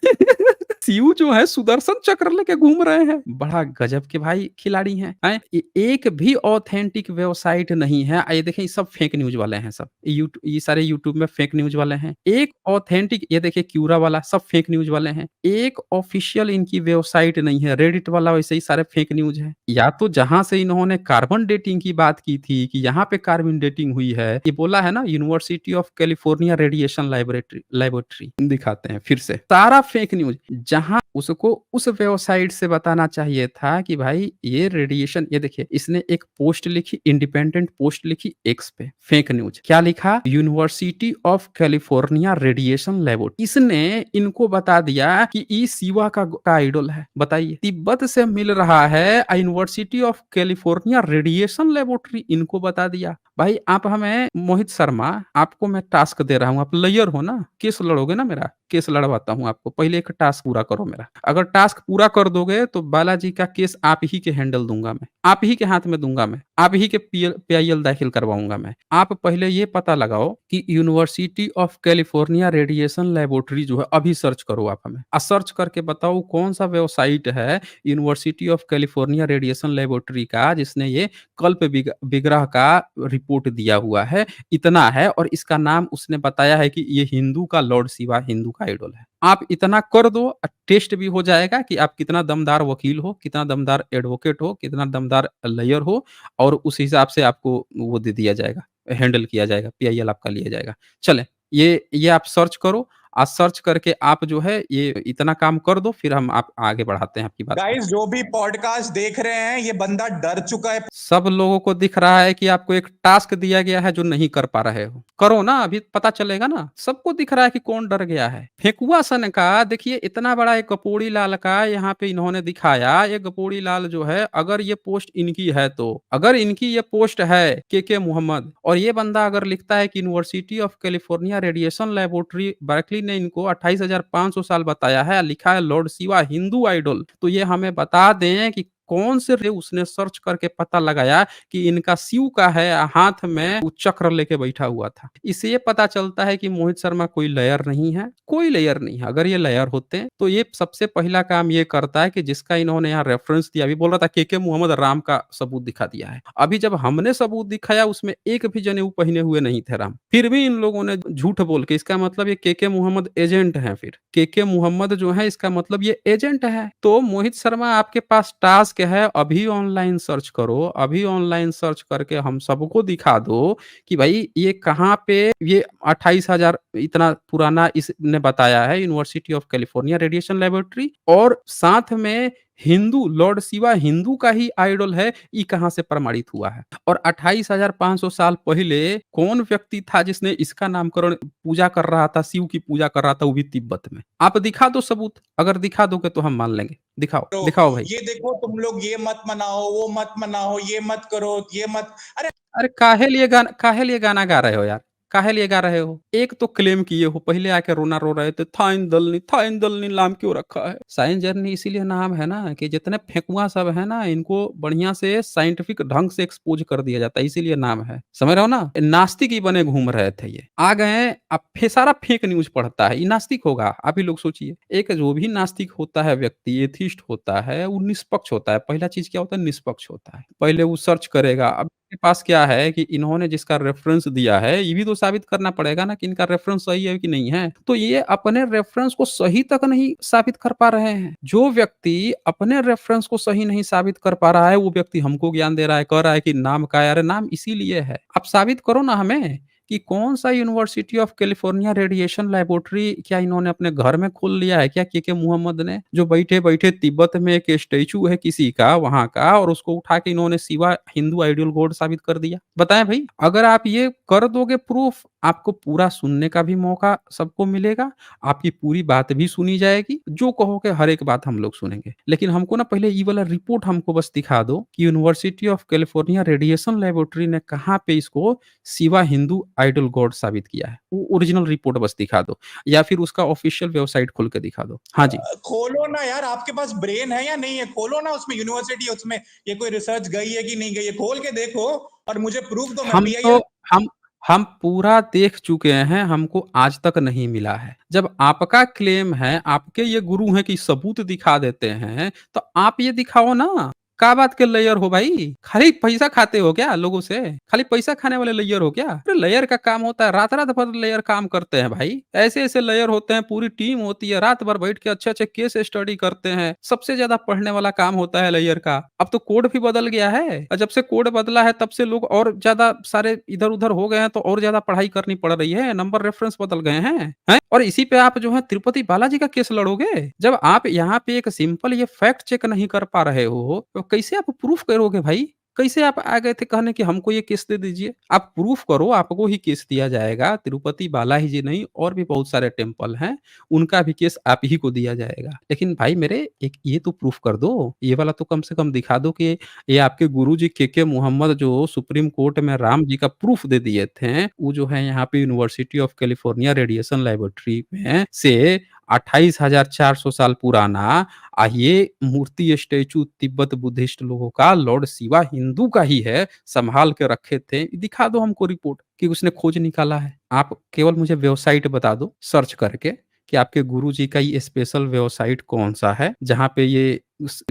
शिव जो है सुदर्शन चक्र लेके घूम रहे हैं। बड़ा गजब के भाई खिलाड़ी हैं। एक भी ऑथेंटिक वेबसाइट नहीं है। ये देखें, ये सब फेक न्यूज वाले हैं सब। ये सारे यूट्यूब में फेक न्यूज वाले हैं। एक ऑथेंटिक, ये देखिए क्यूरा वाला, सब फेक न्यूज वाले हैं। एक ऑफिशियल इनकी वेबसाइट नहीं है। रेडिट वाला वैसे ही सारे फेक न्यूज है। या तो जहां से इन्होंने कार्बन डेटिंग की बात की थी कि यहाँ पे कार्बन डेटिंग हुई है, ये बोला है ना, university of California radiation laboratory दिखाते हैं फिर से सारा फेक न्यूज। जहां उसको उस वेबसाइट से बताना चाहिए था कि भाई ये रेडिएशन, ये देखिए इसने एक पोस्ट लिखी, इंडिपेंडेंट पोस्ट लिखी एक्स पे, फेक न्यूज। क्या लिखा? University of California radiation laboratory. इसने इनको बता दिया कि ई शिवा का आइडल है। बताइए, तिब्बत से मिल रहा है, university of California radiation laboratory इनको बता दिया। भाई आप हमें, मोहित शर्मा, आपको मैं टास्क दे रहा हूँ, आप लॉयर हो ना, केस लड़ोगे ना मेरा? केस लड़वाता हूँ आपको, पहले एक टास्क पूरा करो मेरा। अगर टास्क पूरा कर दोगे तो बालाजी का केस आप ही के हैंडल दूंगा मैं, आप ही के हाथ में दूंगा मैं, आप ही के पीआईएल दाखिल करवाऊंगा मैं। आप पहले ये पता लगाओ कि university of California radiation laboratory जो है, अभी सर्च करो आप हमें, सर्च करके बताओ कौन सा वेबसाइट है university of California radiation laboratory का जिसने ये कल्प विग्रह का रिपोर्ट दिया हुआ है। इतना है, और इसका नाम उसने बताया है कि ये हिंदू का लॉर्ड शिवा, हिंदू का आइडल है। आप इतना कर दो, टेस्ट भी हो जाएगा कि आप कितना दमदार वकील हो, कितना दमदार एडवोकेट हो, कितना दमदार लॉयर हो, और उस हिसाब से आपको वो दे दिया जाएगा, हैंडल किया जाएगा, पीआईएल आपका लिया जाएगा। चले, ये आप सर्च करो। आज सर्च करके आप जो है ये इतना काम कर दो, फिर हम आप आगे बढ़ाते हैं आपकी बात को। गाइस जो भी पॉडकास्ट देख रहे हैं ये बंदा डर चुका है। सब लोगों को दिख रहा है कि आपको एक टास्क दिया गया है जो नहीं कर पा रहे हो। करो ना, अभी पता चलेगा ना। सबको दिख रहा है कि कौन डर गया है। फेकुआ सन का देखिए इतना बड़ा एक गपोड़ी लाल का यहाँ पे इन्होंने दिखाया। ये गपोड़ी लाल जो है अगर ये पोस्ट इनकी है तो, अगर इनकी ये पोस्ट है के मोहम्मद और ये बंदा अगर लिखता है कि university of California radiation laboratory Berkeley ने इनको 28,500 साल बताया है, लिखा है लॉर्ड शिवा हिंदू आइडल, तो ये हमें बता दें कि कौन से रे उसने सर्च करके पता लगाया कि इनका शिव का है, हाथ में वो चक्र लेके बैठा हुआ था। इससे ये पता चलता है कि मोहित शर्मा कोई लेयर नहीं है, कोई लेयर नहीं है। अगर ये लेयर होते तो ये सबसे पहला काम ये करता है कि जिसका इन्होंने यहाँ रेफरेंस दिया, अभी बोल रहा था के मोहम्मद राम का सबूत दिखा दिया है। अभी जब हमने सबूत दिखाया उसमें एक भी जनेऊ पहने हुए नहीं थे राम, फिर भी इन लोगों ने झूठ बोल के, इसका मतलब ये के मोहम्मद एजेंट है। फिर के मोहम्मद जो है इसका मतलब ये एजेंट है। तो मोहित शर्मा आपके पास टास्क है, अभी ऑनलाइन सर्च करो, अभी ऑनलाइन सर्च करके हम सबको दिखा दो कि भाई ये कहाँ पे ये 28,000 इतना पुराना इसने बताया है university of California radiation laboratory, और साथ में हिंदू लॉर्ड शिवा हिंदू का ही आइडल है, ये कहां से प्रमाणित हुआ है। और 28,500 साल पहले कौन व्यक्ति था जिसने इसका नामकरण पूजा कर रहा था, शिव की पूजा कर रहा था, वो भी तिब्बत में। आप दिखा दो सबूत, अगर दिखा दोगे तो हम मान लेंगे। दिखाओ तो दिखाओ भाई। ये देखो तुम लोग ये मत मनाओ, वो मत मनाओ, ये मत करो, ये मत। अरे अरे काहे लिए गाना गा रहे हो यार? काहे लिए गा रहे हो? एक तो क्लेम किए हो, पहले आके रोना रो रहे थे, था इन दलनी नाम क्यों रखा है? साइंस जर्नी इसीलिए नाम है ना कि जितने फेकुआ सब है ना, इनको बढ़िया से साइंटिफिक ढंग से एक्सपोज कर दिया जाता है, इसीलिए नाम है। समझ रहे हो ना? नास्तिक ही बने घूम रहे थे ये। आ गए अब सारा फेक न्यूज़ पढ़ता है, ये नास्तिक होगा? आप ही लोग सोचिए। एक जो भी नास्तिक होता है व्यक्ति, एथिस्ट होता है, वो निष्पक्ष होता है। पहला चीज़ क्या होता है? निष्पक्ष होता है। पहले वो सर्च करेगा। अब के पास क्या है कि इन्होंने जिसका रेफरेंस दिया है, ये भी तो साबित करना पड़ेगा ना कि इनका रेफरेंस सही है कि नहीं है। तो ये अपने रेफरेंस को सही तक नहीं साबित कर पा रहे हैं। जो व्यक्ति अपने रेफरेंस को सही नहीं साबित कर पा रहा है, वो व्यक्ति हमको ज्ञान दे रहा है, कह रहा है कि नाम का है। अरे नाम इसीलिए है। आप साबित करो ना हमें कि कौन सा university of California radiation laboratory क्या इन्होंने अपने घर में खोल लिया है क्या के मोहम्मद ने, जो बैठे बैठे तिब्बत में एक स्टेचू है किसी का वहां का, और उसको उठा के इन्होंने शिवा हिंदू आइडियल गॉड साबित कर दिया। बताएं भाई, अगर आप ये कर दोगे प्रूफ, आपको पूरा सुनने का भी मौका सबको मिलेगा, आपकी पूरी बात भी सुनी जाएगी, जो कहोगे हर एक बात हम लोग सुनेंगे। लेकिन हमको ना पहले ये वाला रिपोर्ट हमको बस दिखा दो कि university of California radiation laboratory ने कहाँ पे इसको शिवा हिंदू आइडल गॉड साबित किया है। वो ओरिजिनल रिपोर्ट बस दिखा दो, या फिर उसका ऑफिशियल वेबसाइट खोल के दिखा दो। हाँ जी। खोलो ना यार, आपके पास ब्रेन है या नहीं है? खोलो ना, उसमें यूनिवर्सिटी, उसमें ये कोई रिसर्च गई है कि नहीं गई है, खोल के देखो और मुझे प्रूफ दो। मैं हम तो पीआईएल। हम हम पूरा देख चुके हैं, हमको आज तक नहीं मिला है। जब आपका क्लेम है, आपके ये गुरु हैं कि सबूत दिखा देते हैं, तो आप ये दिखाओ ना। का बात के लेयर हो भाई? खाली पैसा खाते हो क्या लोगों से? खाली पैसा खाने वाले लेयर हो क्या? अरे लेयर का काम होता है, रात रात भर लेयर काम करते हैं भाई। ऐसे ऐसे लेयर होते हैं, पूरी टीम होती है, रात भर बैठ के अच्छे अच्छे केस स्टडी करते हैं। सबसे ज्यादा पढ़ने वाला काम होता है लेयर का। अब तो कोड भी बदल गया है, और जब से कोड बदला है तब से लोग और ज्यादा सारे इधर उधर हो गए हैं, तो और ज्यादा पढ़ाई करनी पड़ रही है, नंबर रेफरेंस बदल गए हैं। और इसी पे आप जो है तिरुपति बालाजी का केस लड़ोगे? जब आप यहाँ पे एक सिंपल ये फैक्ट चेक नहीं कर पा रहे हो, तो कैसे आप प्रूफ करोगे भाई? कैसे आप आ गए थे कहने कि हमको ये केस दे दीजिए? आप प्रूफ करो, आपको ही केस दिया जाएगा। तिरुपति बालाजी जी नहीं, और भी बहुत सारे टेम्पल हैं, उनका भी केस आप ही को दिया जाएगा। लेकिन भाई मेरे, एक ये तो प्रूफ कर दो, ये वाला तो कम से कम दिखा दो कि ये आपके गुरुजी के मोहम्मद जो सुप्रीम कोर्ट में राम जी का प्रूफ दे दिए थे, वो जो है यहाँ पे university of California radiation laboratory में से 28,400 साल पुराना ये मूर्ति स्टेचू तिब्बत बुद्धिस्ट लोगों का लॉर्ड शिवा हिंदू का ही है, संभाल के रखे थे। दिखा दो हमको रिपोर्ट कि उसने खोज निकाला है। आप केवल मुझे वेबसाइट बता दो सर्च करके कि आपके गुरुजी का ये स्पेशल वेबसाइट कौन सा है जहाँ पे ये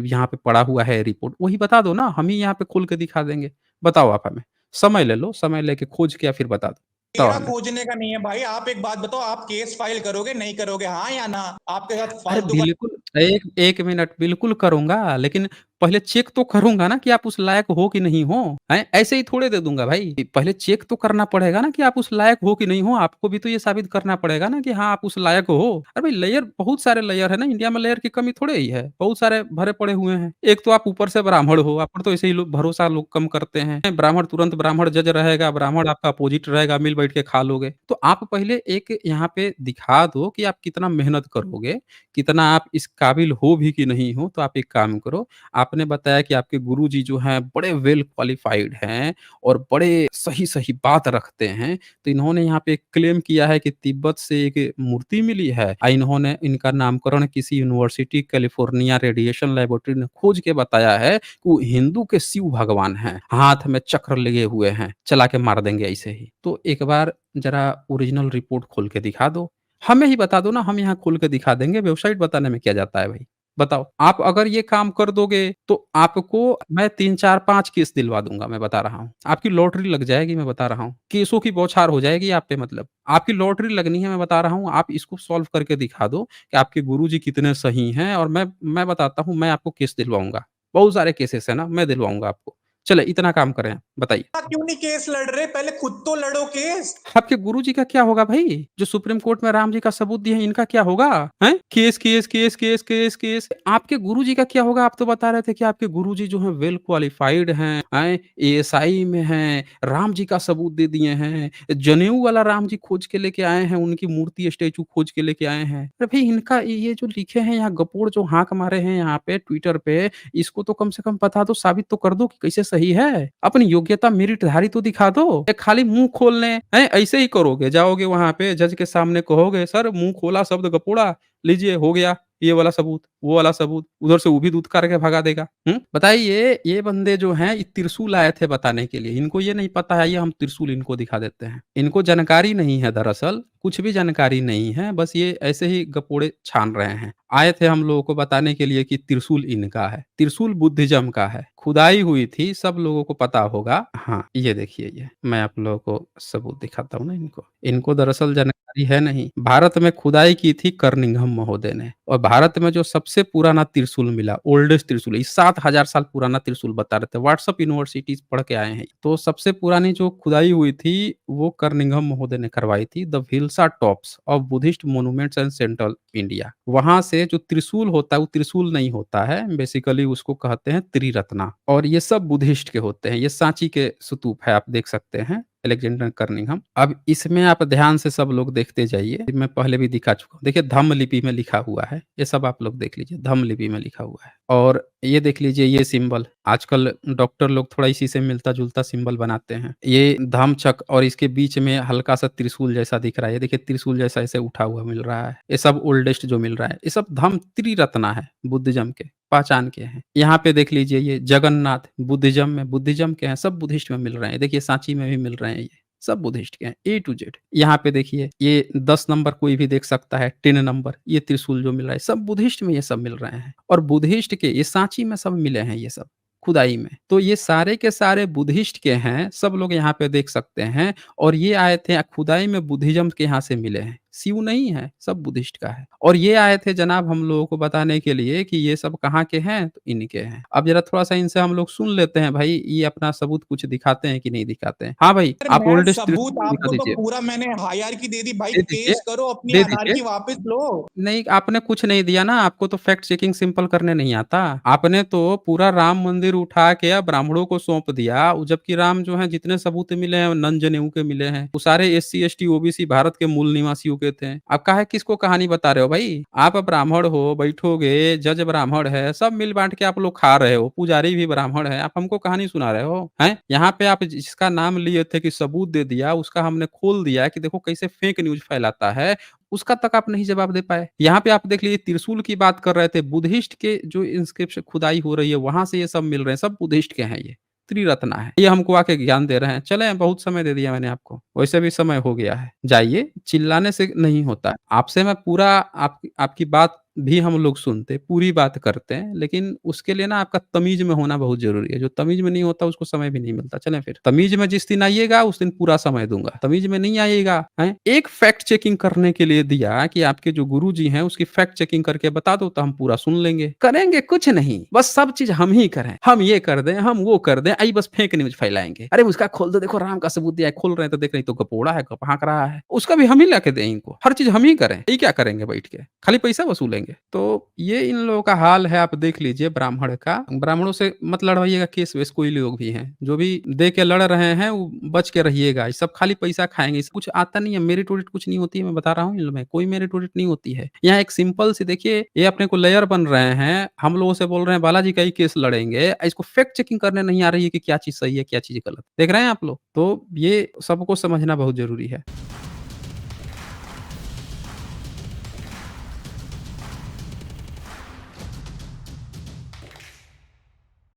यहाँ पे पड़ा हुआ है रिपोर्ट, वही बता दो ना, हम ही यहाँ पे खोल के दिखा देंगे। बताओ आप हमें, समय ले लो, समय लेके खोज के फिर बता दो। बताओ मेरा हमें। खोजने का नहीं है भाई। आप एक बात बताओ, आप केस फाइल करोगे नहीं करोगे, हाँ या ना? आपके साथ अरे फालतू का बिल्कुल, एक एक मिनट बिल्कुल करूँगा, लेकिन पहले चेक तो करूँगा ना कि आप उस लायक हो कि नहीं हो, हैं? ऐसे ही थोड़े दे दूँगा भाई। पहले चेक तो करना पड़ेगा ना कि आप उस लायक हो कि नहीं हो, आपको भी तो ये साबित करना पड़ेगा ना कि हाँ, आप उस लायक हो। अरे भाई लेयर बहुत सारे लेयर है ना, इंडिया में लेयर की कमी थोड़े ही है, बहुत सारे भरे पड़े हुए हैं। एक तो आप ऊपर से ब्राह्मण हो, आप पर तो ऐसे ही लोग भरोसा लोग कम करते हैं। ब्राह्मण तुरंत ब्राह्मण जज रहेगा, ब्राह्मण आपका अपोजिट रहेगा, मिल बैठ के खा लोगे। तो आप पहले एक यहाँ पे दिखा दो कि आप कितना मेहनत करोगे, कितना आप इस काबिल हो भी कि नहीं हो। तो आप एक काम करो, आपने बताया कि आपके गुरुजी जो हैं बड़े वेल क्वालिफाइड हैं और बड़े सही-सही बात रखते हैं। तो इन्होंने यहाँ पे क्लेम किया है कि तिब्बत से एक मूर्ति मिली है इन्होंने इनका नामकरण किसी यूनिवर्सिटी कैलिफोर्निया रेडिएशन लैबोरेटरी ने खोज के बताया है कि वो हिंदू के शिव भगवान हैं, हाथ में चक्र लिए हुए हैं, चला के मार देंगे ऐसे ही। तो एक बार ज़रा ओरिजिनल रिपोर्ट खोल के दिखा दो। हमें ही बता दो ना, हम यहाँ खोल के दिखा देंगे, वेबसाइट बताने में क्या जाता है भाई? बताओ। आप अगर ये काम कर दोगे तो आपको मैं 3, 4, 5 केस दिलवा दूँगा, मैं बता रहा हूँ। आपकी लॉटरी लग जाएगी, मैं बता रहा हूँ। केसों की बौछार हो जाएगी आप पे मतलब। आपकी लॉटरी लगनी है, मैं बता रहा हूँ। आप इसको सॉल्व करके दिखा दो कि आपके गुरुजी कितने सही हैं और मैं बताता हूँ, मैं आपको केस दिलवाऊँगा। बहुत सारे केसेस हैं ना, मैं दिलवाऊँगा आपको। चलिए इतना काम करें, बताइए। क्यों नहीं केस लड़ रहे? पहले खुद तो लड़ो केस। आपके गुरुजी का क्या होगा भाई? जो सुप्रीम कोर्ट में राम जी का सबूत दिए हैं, इनका क्या होगा? हैं? Case, case, case, case, case, case. आपके गुरुजी का क्या होगा? आप तो बता रहे थे कि आपके गुरुजी जो हैं वेल क्वालिफाइड हैं, एएसआई में हैं, राम जी का सबूत दे दिए हैं, जनेऊ वाला राम जी खोज के लेके आए हैं, उनकी मूर्ति स्टैचू खोज के लेके आए हैं। अरे भाई इनका ये जो लिखे हैं यहाँ गपोड़ जो हाँक मारे हैं यहाँ पे ट्विटर पे, इसको तो कम से कम बता दो, साबित तो कर दो कि कैसे सही है। अपनी योग्यता मेरिटधारी तो दिखा दो। ये खाली मुँह खोलने हैं, ऐसे ही करोगे, जाओगे वहाँ पे जज के सामने कहोगे सर मुँह खोला शब्द गपोड़ा, लीजिए हो गया, ये वाला सबूत, वो वाला सबूत, उधर से वो भी दूध करके भगा देगा। बताइए ये बंदे जो हैं ये त्रिशूल आए थे बताने के लिए, इनको ये नहीं पता है ये हम त्रिशूल इनको दिखा देते हैं। इनको जानकारी नहीं है दरअसल, कुछ भी जानकारी नहीं है, बस ये ऐसे ही गपोड़े छान रहे हैं। आए थे हम लोगों को बताने के लिए कि त्रिशूल इनका है, त्रिशूल बुद्धिज़्म का है, खुदाई हुई थी, सब लोगों को पता होगा। हाँ, ये देखिए ये, मैं आप लोगों को सबूत दिखाता हूँ ना इनको। इनको दरअसल जानकारी है नहीं। भारत में खुदाई की थी कर्निंघम महोदय ने और भारत में जो सबसे पुराना त्रिशूल मिला, ओल्डेस्ट त्रिशूल, ये 7000 साल पुराना त्रिशूल बता रहे थे। व्हाट्सएप यूनिवर्सिटीज़ पढ़ के आए हैं। तो सबसे पुरानी जो खुदाई हुई थी, वो कर्निंघम महोदय ने करवाई थी, the Bhilsa topes of Buddhist monuments in central India. वहाँ से जो त्रिशूल होता है, वो त्रिशूल नहीं होता है, बेसिकली उसको कहते हैं त्रिरत्ना और ये सब बुद्धिस्ट के होते हैं। ये सांची के स्तूप है, आप देख सकते हैं, अलेक्जेंडर कर्निंघम। अब इसमें आप ध्यान से सब लोग देखते जाइए, मैं पहले भी दिखा चुका हूँ। देखिए धम्म लिपि में लिखा हुआ है, ये सब आप लोग देख लीजिए, धम्म लिपि में लिखा हुआ है। और ये देख लीजिए ये सिंबल, आजकल डॉक्टर लोग थोड़ा इसी से मिलता-जुलता सिंबल बनाते हैं। ये धम्मचक्र और इसके बीच में हल्का-सा त्रिशूल जैसा दिख रहा है। ये देखिए त्रिशूल जैसा ऐसे उठा हुआ मिल रहा है। ये सब ओल्डेस्ट जो मिल रहा है, ये सब धम्म त्रिरत्ना है, बुद्धिज़्म के, पहचान के हैं। यहाँ पे देख लीजिए ये जगन्नाथ बुद्धिज़्म के हैं, सब बुद्धिस्ट में मिल रहे हैं। देखिए सांची में भी मिल रहे हैं ये, सब बुद्धिस्ट के हैं, ए टू जेड। यहाँ पे देखिए ये 10 नंबर कोई भी देख सकता है, 10 नंबर, ये त्रिशूल जो मिल रहा है, सब बुद्धिस्ट में ये सब मिल रहे हैं और बुद्धिस्ट के ये सांची में सब मिले हैं ये सब, खुदाई में। तो ये सारे के सारे बुद्धिस्ट के हैं, सब लोग यहाँ पे देख सकते हैं और ये आए थे खुदाई में बुद्धिज़्म के यहाँ से मिले हैं। शिव नहीं है, सब बुद्धिस्ट का है। और ये आए थे जनाब हम लोगों को बताने के लिए कि ये सब कहाँ के हैं, तो इनके हैं। अब ज़रा थोड़ा-सा इनसे हम लोग सुन लेते हैं भाई, ये अपना सबूत कुछ दिखाते हैं कि नहीं दिखाते हैं? हाँ भाई, अरे आप मैं ओल्डेस्ट सबूत त्रिशूल दिखा आपको तो दीजिए। पूरा मैंने हायरार्की दे दी भाई, दे दीजिए, केस करो अपनी दे दीजिए। अनार्की वापस लो। नहीं, आपने कुछ नहीं दिया ना, आपको तो फैक्ट चेकिंग सिंपल करने नहीं आता। आपने तो पूरा राम मंदिर उठा के ब्राह्मणों को सौंप दिया, जबकि राम जो हैं जितने सबूत मिले हैं, वो नन-जनेऊ के मिले हैं। वो सारे एससी, एसटी, ओबीसी भारत के मूल निवासियों के थे। आप काहे किसको कहानी बता रहे हो भाई? आप ब्राह्मण हो, बैठोगे, जज ब्राह्मण है, सब मिल-बाँट के आप लोग खा रहे हो, पुजारी भी ब्राह्मण है, आप हमको कहानी सुना रहे हो, हैं? यहाँ पे आप जिसका नाम लिए थे कि सबूत दे दिया, उसका हमने खोल दिया कि देखो कैसे फेक न्यूज़ फैलाता है। उसका तक आप नहीं जवाब दे पाए। यहाँ पे आप देख लीजिए त्रिशूल की बात कर रहे थे, बुद्धिस्ट के जो इंस्क्रिप्शन खुदाई हो रही है, वहाँ से ये सब मिल रहे हैं, सब बुद्धिस्ट के हैं ये, त्रिरत्ना है। ये हमको आके ज्ञान दे रहे हैं। चलें बहुत समय दे दिया मैंने आपको, वैसे भी समय हो गया है। जाइए, चिल्लाने से नहीं होता है। आपसे मैं पूरा आपकी आपकी बात भी हम लोग सुनते, पूरी बात करते हैं, लेकिन उसके लिए ना आपका तमीज़ में होना बहुत ज़रूरी है। जो तमीज़ में नहीं होता उसको समय भी नहीं मिलता। चलें फिर, तमीज़ में जिस दिन आइएगा उस दिन पूरा समय दूँगा। तमीज़ में नहीं आइएगा, हैं? एक फैक्ट चेकिंग करने के लिए दिया कि आपके जो गुरुजी हैं उसकी फैक्ट चेकिंग करके बता दो तो हम पूरा सुन लेंगे। करेंगे कुछ नहीं, बस सब चीज़ हम ही करें। हम ये कर दें, हम वो कर दें, आई बस फेक न्यूज़ फैलाएँगे। अरे उसका खोल दो देखो राम का सबूत दिया है, खोल रहे हैं तो देख रहे हैं तो गपोड़ा है, हाँक रहा है। उसका भी हम ही लाके दें इनको, हर चीज़ हम ही करें। ये क्या करेंगे बैठ के? खाली पैसा वसूलेंगे। तो ये इन लोगों का हाल है, आप देख लीजिए ब्राह्मण का। ब्राह्मणों से मत लड़वाइएगा केस-वेस, कोई लोग भी हैं। जो भी दे के लड़ रहे हैं वो बच के रहिएगा। ये सब खाली पैसा खाएँगे, इससे कुछ आता नहीं है, मेरिट-वेरिट कुछ नहीं होती है, मैं बता रहा हूँ इनमें, कोई मेरिट-वेरिट नहीं होती है। यहाँ एक सिंपल सी देखिए, ये अपने को लॉयर बन रहे हैं, हम लोगों से बोल रहे हैं बालाजी का ही केस लड़ेंगे, इसको फैक्ट चेकिंग करने नहीं आ रही है कि क्या चीज़ सही है, क्या चीज़ गलत। देख रहे हैं आप लोग? तो ये सबको समझना बहुत ज़रूरी है।